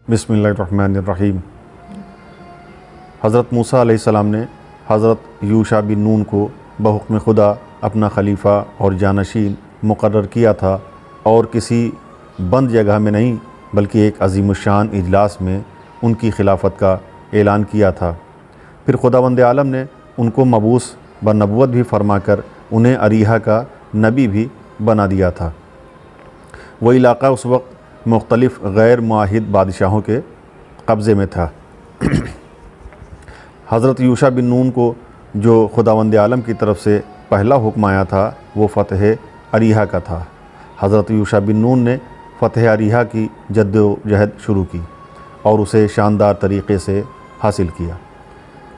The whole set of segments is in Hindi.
बिस्मिल्लाहिर्रहमानिर्रहीम। हज़रत मूसा अलैहिस्सलाम ने हज़रत यूशा बिन नून को बहुक्म खुदा अपना खलीफ़ा और जानशीन मुकर्रर किया था और किसी बंद जगह में नहीं बल्कि एक अज़ीमुश्शान इजलास में उनकी खिलाफत का ऐलान किया था। फिर खुदावंद आलम ने उनको मबूस व नबुव्वत भी फरमाकर उन्हें अरीहा का नबी भी बना दिया था। वो इलाक़ा उस वक्त मुख्तलिफ़ गैर मुआहिद बादशाहों के कब्ज़े में था। हज़रत यूशा बिन नून को जो खुदावंद आलम की तरफ से पहला हुक्म आया था वो फ़तह अरीहा का था। हज़रत यूशा बिन नून ने फ़तह अरीहा की जद्दोजहद शुरू की और उसे शानदार तरीक़े से हासिल किया।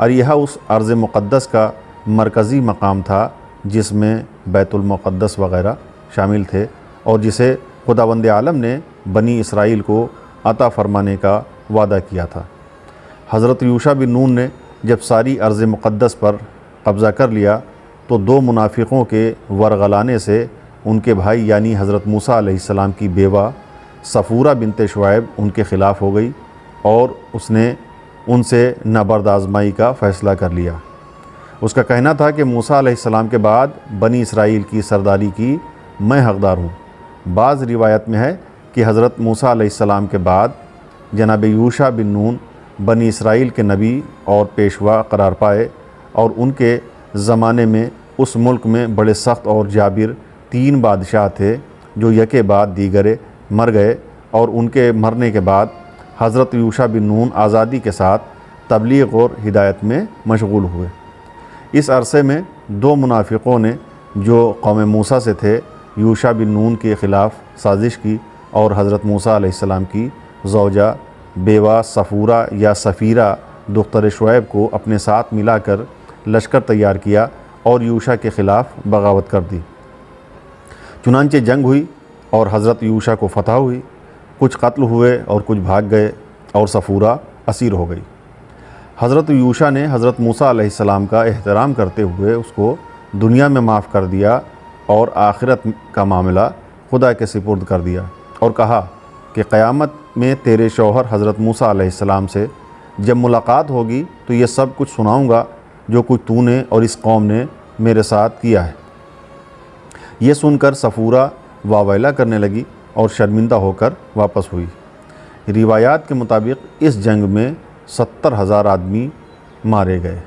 अरीहा उस अर्ज़ मुक़द्दस का मरकज़ी मकाम था जिसमें बैतुल मुक़द्दस वग़ैरह शामिल थे और जिसे खुदावंद आलम ने बनी इसराइल को अता फ़रमाने का वादा किया था। हज़रत यूशा बिन नून ने जब सारी अर्ज़ मुक़द्दस पर कब्ज़ा कर लिया तो दो मुनाफिकों के वरगलाने से उनके भाई यानी हज़रत मूसा अलैहिस्सलाम की बेवा सफ़ूरा बिनते शुआइब उनके ख़िलाफ़ हो गई और उसने उनसे नबर्द आज़माई का फ़ैसला कर लिया। उसका कहना था कि मूसा अलैहिस्सलाम के बाद बनी इसराइल की सरदारी की मैं हक़दार हूँ। बाज़ रिवायत में है कि हज़रत मूसा अलैहिस्सलाम के बाद जनाब यूशा बिन नून बनी इसराइल के नबी और पेशवा करार पाए और उनके ज़माने में उस मुल्क में बड़े सख्त और जाबिर 3 बादशाह थे जो यके बाद दीगरे मर गए और उनके मरने के बाद हज़रत यूशा बिन नून आज़ादी के साथ तबलीग और हिदायत में मशगूल हुए। इस अरसे में 2 मुनाफिकों ने जो कौम मूसा से थे यूशा बिन नून के ख़िलाफ़ साजिश की और हज़रत मूसा अलैहिस्सलाम की ज़ौजा बेवा सफ़ूरा या सफ़ीरा दुख्तर शुआइब को अपने साथ मिलाकर लश्कर तैयार किया और यूशा के ख़िलाफ़ बगावत कर दी। चुनांचे जंग हुई और हज़रत यूशा को फ़तह हुई। कुछ कत्ल हुए और कुछ भाग गए और सफ़ूरा असीर हो गई। हज़रत यूशा ने हज़रत मूसा अलैहिस्सलाम का एहतराम करते हुए उसको दुनिया में माफ़ कर दिया और आखिरत का मामला खुदा के सिपुर्द कर दिया और कहा कि क़यामत में तेरे शौहर हज़रत मूसा अलैहिस्सलाम से जब मुलाकात होगी तो ये सब कुछ सुनाऊंगा जो कुछ तूने और इस कौम ने मेरे साथ किया है। ये सुनकर सफ़ूरा वावैला करने लगी और शर्मिंदा होकर वापस हुई। रिवायात के मुताबिक इस जंग में 70,000 आदमी मारे गए।